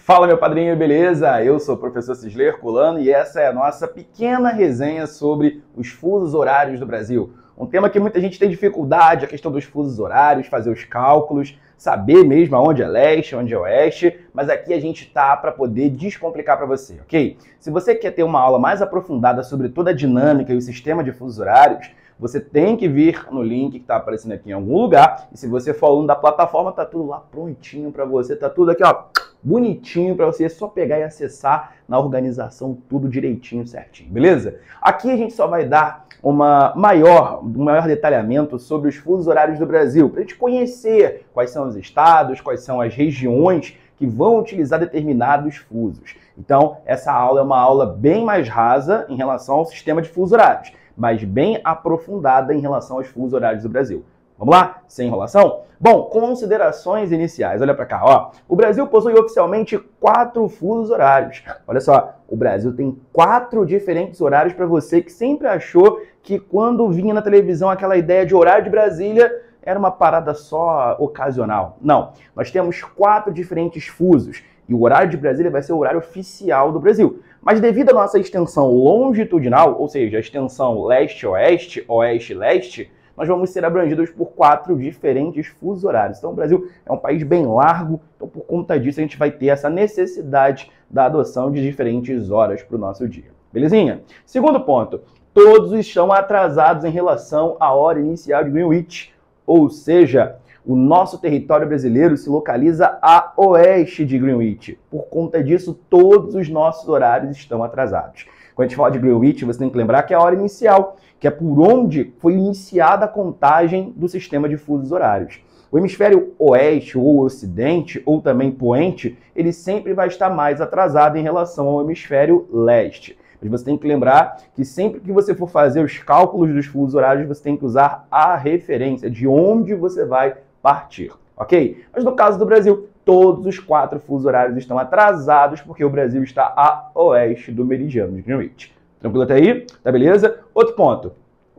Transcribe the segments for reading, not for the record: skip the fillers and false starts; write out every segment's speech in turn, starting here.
Fala, meu padrinho, beleza? Eu sou o professor Cisler Herculano e essa é a nossa pequena resenha sobre os fusos horários do Brasil. Um tema que muita gente tem dificuldade, a questão dos fusos horários, fazer os cálculos, saber mesmo aonde é leste, onde é oeste, mas aqui a gente tá para poder descomplicar para você, ok? Se você quer ter uma aula mais aprofundada sobre toda a dinâmica e o sistema de fusos horários, você tem que vir no link que está aparecendo aqui em algum lugar, e se você for aluno da plataforma, tá tudo lá prontinho para você, tá tudo aqui, ó, bonitinho para você só pegar e acessar na organização, tudo direitinho, certinho, beleza? Aqui a gente só vai dar um maior detalhamento sobre os fusos horários do Brasil, para a gente conhecer quais são os estados, quais são as regiões que vão utilizar determinados fusos. Então, essa aula é uma aula bem mais rasa em relação ao sistema de fusos horários, mas bem aprofundada em relação aos fusos horários do Brasil. Vamos lá? Sem enrolação? Bom, considerações iniciais. Olha para cá, ó. O Brasil possui oficialmente 4 fusos horários. Olha só, o Brasil tem 4 diferentes horários para você que sempre achou que quando vinha na televisão aquela ideia de horário de Brasília era uma parada só ocasional. Não, nós temos 4 diferentes fusos. E o horário de Brasília vai ser o horário oficial do Brasil. Mas devido à nossa extensão longitudinal, ou seja, a extensão leste-oeste, oeste-leste, nós vamos ser abrangidos por 4 diferentes fusos horários. Então o Brasil é um país bem largo, então por conta disso a gente vai ter essa necessidade da adoção de diferentes horas para o nosso dia. Belezinha? Segundo ponto, todos estão atrasados em relação à hora inicial de Greenwich, ou seja, o nosso território brasileiro se localiza a oeste de Greenwich. Por conta disso, todos os nossos horários estão atrasados. Quando a gente fala de Greenwich, você tem que lembrar que é a hora inicial, que é por onde foi iniciada a contagem do sistema de fusos horários. O hemisfério oeste ou ocidente, ou também poente, ele sempre vai estar mais atrasado em relação ao hemisfério leste. Mas você tem que lembrar que sempre que você for fazer os cálculos dos fusos horários, você tem que usar a referência de onde você vai partir, ok? Mas no caso do Brasil, todos os 4 fusos horários estão atrasados porque o Brasil está a oeste do meridiano de Greenwich. Tranquilo até aí? Tá beleza? Outro ponto.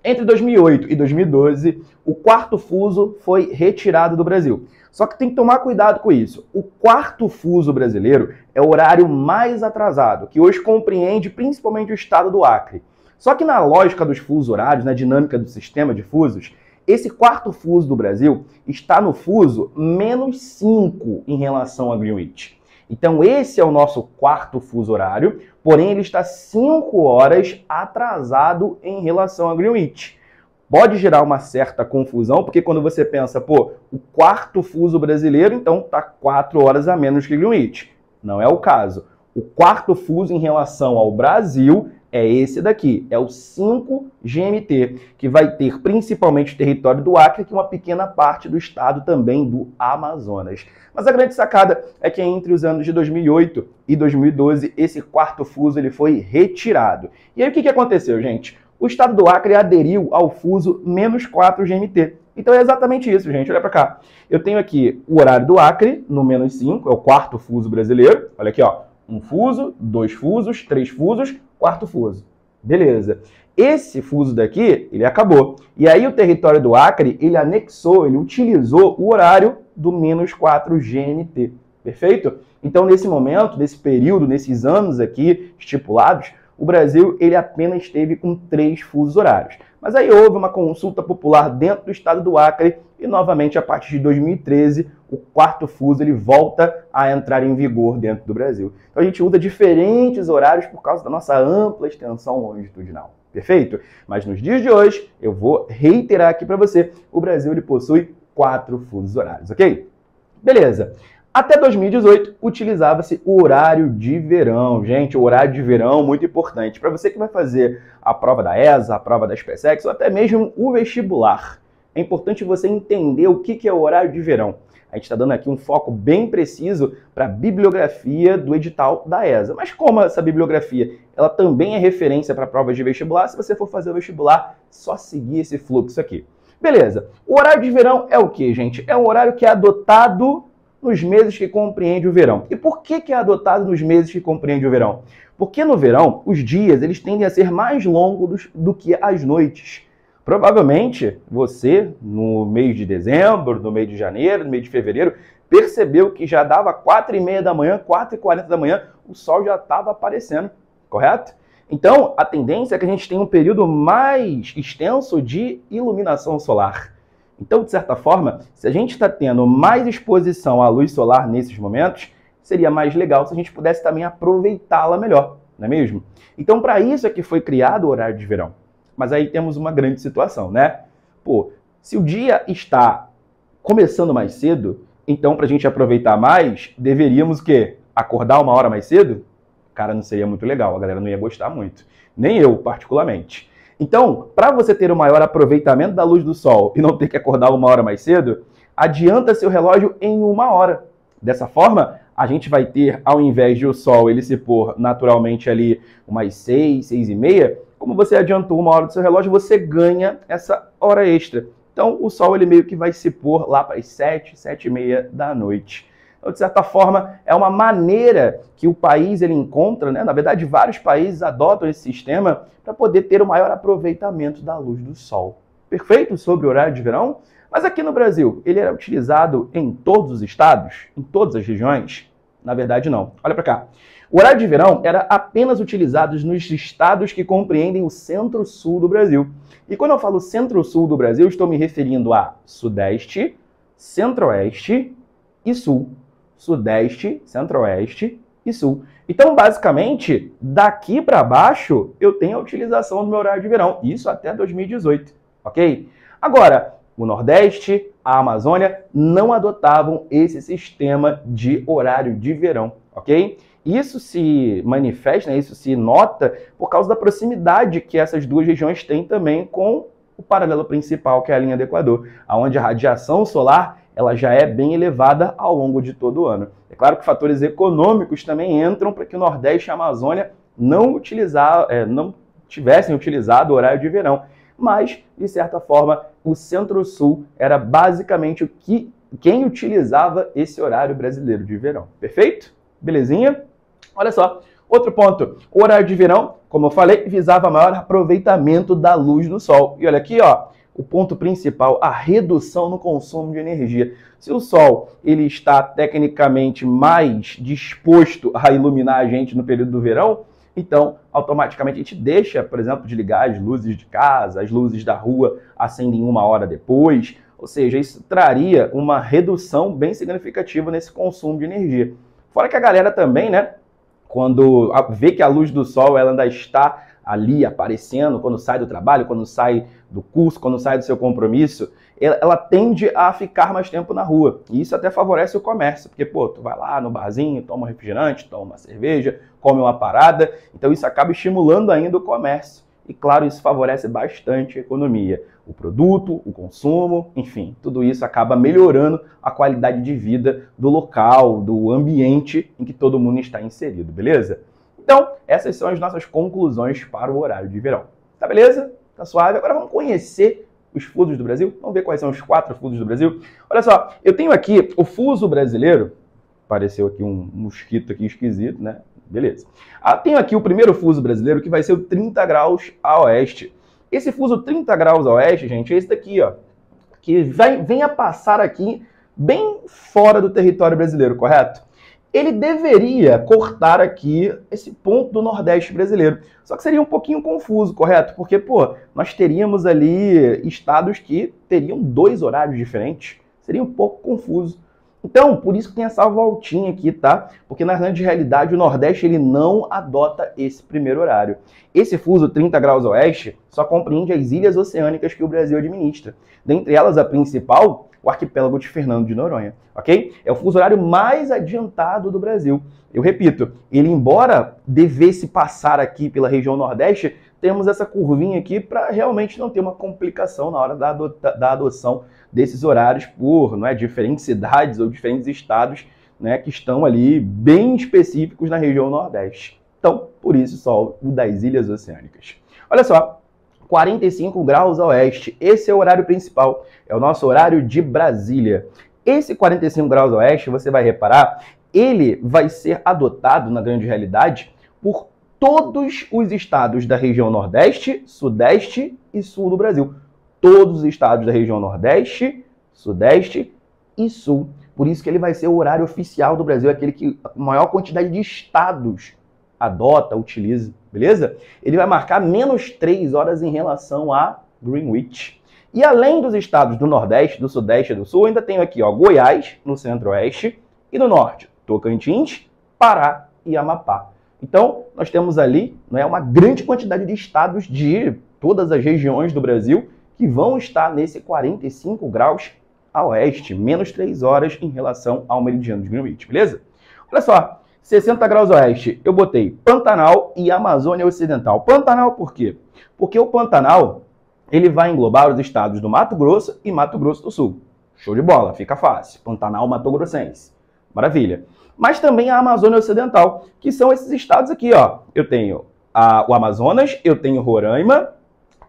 Entre 2008 e 2012, o 4º fuso foi retirado do Brasil. Só que tem que tomar cuidado com isso. O 4º fuso brasileiro é o horário mais atrasado, que hoje compreende principalmente o estado do Acre. Só que na lógica dos fusos horários, na dinâmica do sistema de fusos, esse 4º fuso do Brasil está no fuso -5 em relação a Greenwich. Então esse é o nosso 4º fuso horário, porém ele está 5 horas atrasado em relação a Greenwich. Pode gerar uma certa confusão, porque quando você pensa, pô, o 4º fuso brasileiro, então está 4 horas a menos que Greenwich. Não é o caso. O 4º fuso em relação ao Brasil é esse daqui, é o 5 GMT, que vai ter principalmente o território do Acre, que é uma pequena parte do estado também do Amazonas. Mas a grande sacada é que entre os anos de 2008 e 2012, esse 4º fuso ele foi retirado. E aí o que aconteceu, gente? O estado do Acre aderiu ao fuso -4 GMT. Então é exatamente isso, gente. Olha para cá. Eu tenho aqui o horário do Acre no -5, é o 4º fuso brasileiro. Olha aqui, ó. 1 fuso, 2 fusos, 3 fusos, 4º fuso. Beleza. Esse fuso daqui, ele acabou. E aí o território do Acre, ele anexou, ele utilizou o horário do -4 GMT. Perfeito? Então, nesse momento, nesse período, nesses anos aqui estipulados, o Brasil, ele apenas esteve com 3 fusos horários. Mas aí houve uma consulta popular dentro do estado do Acre e, novamente, a partir de 2013, o 4º fuso ele volta a entrar em vigor dentro do Brasil. Então a gente usa diferentes horários por causa da nossa ampla extensão longitudinal. Perfeito? Mas nos dias de hoje, eu vou reiterar aqui para você, o Brasil ele possui 4 fusos horários, ok? Beleza. Até 2018, utilizava-se o horário de verão. Gente, o horário de verão muito importante. Para você que vai fazer a prova da ESA, a prova da SpaceX, ou até mesmo o vestibular, é importante você entender o que é o horário de verão. A gente está dando aqui um foco bem preciso para a bibliografia do edital da ESA. Mas como essa bibliografia ela também é referência para provas de vestibular, se você for fazer o vestibular, só seguir esse fluxo aqui. Beleza. O horário de verão é o que, gente? É um horário que é adotado nos meses que compreende o verão. E por que é adotado nos meses que compreende o verão? Porque no verão, os dias eles tendem a ser mais longos do que as noites. Provavelmente, você, no mês de dezembro, no mês de janeiro, no mês de fevereiro, percebeu que já dava 4h30 da manhã, 4h40 da manhã, o sol já estava aparecendo, correto? Então, a tendência é que a gente tenha um período mais extenso de iluminação solar. Então, de certa forma, se a gente está tendo mais exposição à luz solar nesses momentos, seria mais legal se a gente pudesse também aproveitá-la melhor, não é mesmo? Então, para isso é que foi criado o horário de verão. Mas aí temos uma grande situação, né? Pô, se o dia está começando mais cedo, então, para a gente aproveitar mais, deveríamos o quê? Acordar 1 hora mais cedo? Cara, não seria muito legal, a galera não ia gostar muito. Nem eu, particularmente. Então, para você ter o maior aproveitamento da luz do sol e não ter que acordar 1 hora mais cedo, adianta seu relógio em 1 hora. Dessa forma, a gente vai ter, ao invés de o sol ele se pôr naturalmente ali umas 6, 6h30, como você adiantou 1 hora do seu relógio, você ganha essa hora extra. Então, o sol ele meio que vai se pôr lá para as 7, 7h30 da noite. Então, de certa forma, é uma maneira que o país ele encontra, né? Na verdade, vários países adotam esse sistema para poder ter o maior aproveitamento da luz do sol. Perfeito sobre o horário de verão? Mas aqui no Brasil, ele era utilizado em todos os estados? Em todas as regiões? Na verdade, não. Olha para cá. O horário de verão era apenas utilizado nos estados que compreendem o centro-sul do Brasil. E quando eu falo centro-sul do Brasil, estou me referindo a Sudeste, Centro-Oeste e Sul. Sudeste, Centro-Oeste e Sul. Então, basicamente, daqui para baixo, eu tenho a utilização do meu horário de verão. Isso até 2018, ok? Agora, o Nordeste, a Amazônia, não adotavam esse sistema de horário de verão, ok? Isso se manifesta, né, isso se nota por causa da proximidade que essas duas regiões têm também com o paralelo principal, que é a linha do Equador, onde a radiação solar ela já é bem elevada ao longo de todo o ano. É claro que fatores econômicos também entram para que o Nordeste e a Amazônia não tivessem utilizado o horário de verão, mas, de certa forma, o Centro-Sul era basicamente quem utilizava esse horário brasileiro de verão. Perfeito? Belezinha? Olha só, outro ponto. O horário de verão, como eu falei, visava maior aproveitamento da luz do sol. E olha aqui, ó, o ponto principal, a redução no consumo de energia. Se o sol ele está tecnicamente mais disposto a iluminar a gente no período do verão, então, automaticamente a gente deixa, por exemplo, de ligar as luzes de casa, as luzes da rua acendem 1 hora depois, ou seja, isso traria uma redução bem significativa nesse consumo de energia. Fora que a galera também, né, quando vê que a luz do sol ela ainda está ali aparecendo, quando sai do trabalho, quando sai do curso, quando sai do seu compromisso, ela tende a ficar mais tempo na rua. E isso até favorece o comércio, porque, pô, tu vai lá no barzinho, toma um refrigerante, toma uma cerveja, come uma parada, então isso acaba estimulando ainda o comércio. E, claro, isso favorece bastante a economia. O produto, o consumo, enfim, tudo isso acaba melhorando a qualidade de vida do local, do ambiente em que todo mundo está inserido, beleza? Então, essas são as nossas conclusões para o horário de verão. Tá beleza? Tá suave? Agora vamos conhecer os fusos do Brasil. Vamos ver quais são os 4 fusos do Brasil. Olha só, eu tenho aqui o fuso brasileiro. Apareceu aqui um mosquito aqui esquisito, né? Beleza. Tenho aqui o primeiro fuso brasileiro, que vai ser o 30 graus a oeste. Esse fuso 30 graus a oeste, gente, é esse daqui, ó. Que vem a passar aqui bem fora do território brasileiro, correto? Ele deveria cortar aqui esse ponto do Nordeste brasileiro. Só que seria um pouquinho confuso, correto? Porque, pô, nós teríamos ali estados que teriam 2 horários diferentes. Seria um pouco confuso. Então, por isso que tem essa voltinha aqui, tá? Porque na grande realidade o Nordeste ele não adota esse primeiro horário. Esse fuso 30 graus oeste só compreende as ilhas oceânicas que o Brasil administra. Dentre elas, a principal, o arquipélago de Fernando de Noronha, ok? É o fuso horário mais adiantado do Brasil. Eu repito, ele embora devesse passar aqui pela região Nordeste, temos essa curvinha aqui para realmente não ter uma complicação na hora da adoção desses horários por diferentes cidades ou diferentes estados, né, que estão ali bem específicos na região Nordeste. Então, por isso só o das ilhas oceânicas. Olha só, 45 graus a oeste, esse é o horário principal, é o nosso horário de Brasília. Esse 45 graus a oeste, você vai reparar, ele vai ser adotado, na grande realidade, por todos os estados da região Nordeste, Sudeste e Sul do Brasil. Todos os estados da região Nordeste, Sudeste e Sul. Por isso que ele vai ser o horário oficial do Brasil, aquele que a maior quantidade de estados adota, utiliza, beleza? Ele vai marcar menos 3 horas em relação a Greenwich. E além dos estados do Nordeste, do Sudeste e do Sul, ainda tenho aqui, ó, Goiás, no Centro-Oeste, e no Norte, Tocantins, Pará e Amapá. Então, nós temos ali, né, uma grande quantidade de estados de todas as regiões do Brasil que vão estar nesse 45 graus a oeste, menos 3 horas em relação ao meridiano de Greenwich, beleza? Olha só, 60 graus oeste, eu botei Pantanal e Amazônia Ocidental. Pantanal por quê? Porque o Pantanal, ele vai englobar os estados do Mato Grosso e Mato Grosso do Sul. Show de bola, fica fácil. Pantanal Mato Grossense. Maravilha. Mas também a Amazônia Ocidental, que são esses estados aqui, ó. Eu tenho o Amazonas, eu tenho Roraima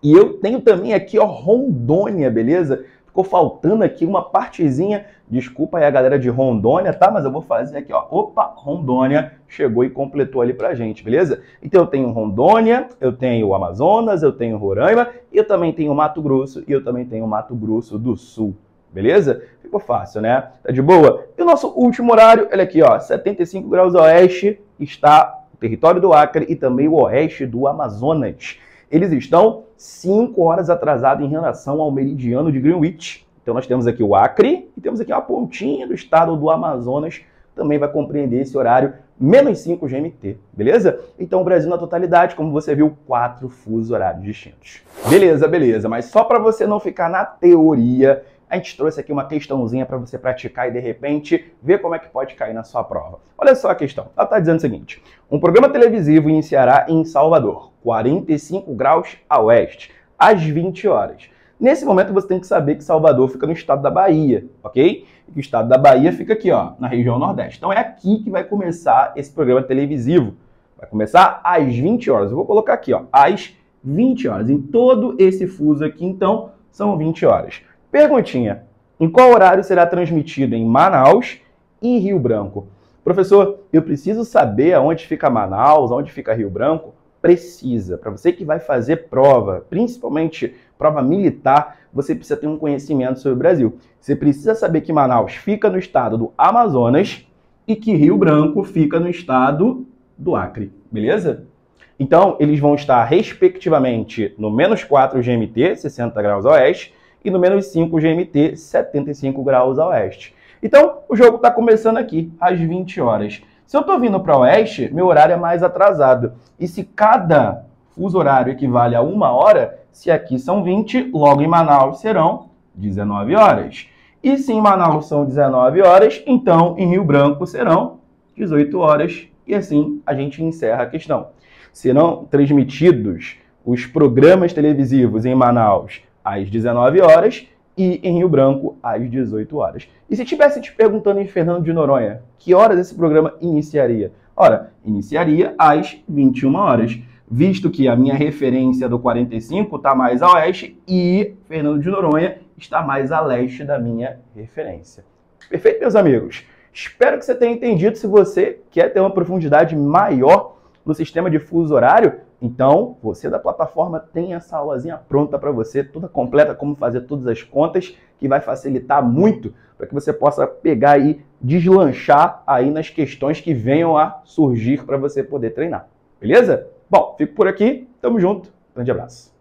e eu tenho também aqui, ó, Rondônia, beleza? Ficou faltando aqui uma partezinha. Desculpa aí a galera de Rondônia, tá? Mas eu vou fazer aqui, ó. Opa, Rondônia chegou e completou ali pra gente, beleza? Então eu tenho Rondônia, eu tenho o Amazonas, eu tenho Roraima, e eu também tenho Mato Grosso e eu também tenho Mato Grosso do Sul, beleza? Ficou fácil, né? Tá de boa? E o nosso último horário, olha aqui, ó, 75 graus oeste, está o território do Acre e também o oeste do Amazonas. Eles estão 5 horas atrasados em relação ao meridiano de Greenwich. Então nós temos aqui o Acre e temos aqui uma pontinha do estado do Amazonas, também vai compreender esse horário menos 5 GMT, beleza? Então o Brasil na totalidade, como você viu, 4 fusos horários distintos. Beleza, beleza, mas só para você não ficar na teoria, a gente trouxe aqui uma questãozinha para você praticar e, de repente, ver como é que pode cair na sua prova. Olha só a questão. Ela está dizendo o seguinte: um programa televisivo iniciará em Salvador, 45 graus a oeste, às 20 horas. Nesse momento, você tem que saber que Salvador fica no estado da Bahia, ok? E que o estado da Bahia fica aqui, ó, na região Nordeste. Então, é aqui que vai começar esse programa televisivo. Vai começar às 20 horas. Eu vou colocar aqui, ó, às 20 horas. Em todo esse fuso aqui, então, são 20 horas. Perguntinha: em qual horário será transmitido em Manaus e Rio Branco? Professor, eu preciso saber aonde fica Manaus, aonde fica Rio Branco? Precisa. Para você que vai fazer prova, principalmente prova militar, você precisa ter um conhecimento sobre o Brasil. Você precisa saber que Manaus fica no estado do Amazonas e que Rio Branco fica no estado do Acre, beleza? Então, eles vão estar, respectivamente, no menos 4 GMT, 60 graus a oeste, e no menos 5 GMT, 75 graus a oeste. Então, o jogo está começando aqui, às 20 horas. Se eu estou vindo para oeste, meu horário é mais atrasado. E se cada fuso horário equivale a 1 hora, se aqui são 20, logo em Manaus serão 19 horas. E se em Manaus são 19 horas, então em Rio Branco serão 18 horas. E assim a gente encerra a questão. Serão transmitidos os programas televisivos em Manaus às 19 horas e em Rio Branco às 18 horas. E se estivesse te perguntando em Fernando de Noronha, que horas esse programa iniciaria? Ora, iniciaria às 21 horas, visto que a minha referência do 45 está mais a oeste e Fernando de Noronha está mais a leste da minha referência. Perfeito, meus amigos? Espero que você tenha entendido. Se você quer ter uma profundidade maior no sistema de fuso horário, então você da plataforma tem essa aulazinha pronta para você, toda completa, como fazer todas as contas, que vai facilitar muito para que você possa pegar e deslanchar aí nas questões que venham a surgir para você poder treinar. Beleza? Bom, fico por aqui. Tamo junto. Grande abraço.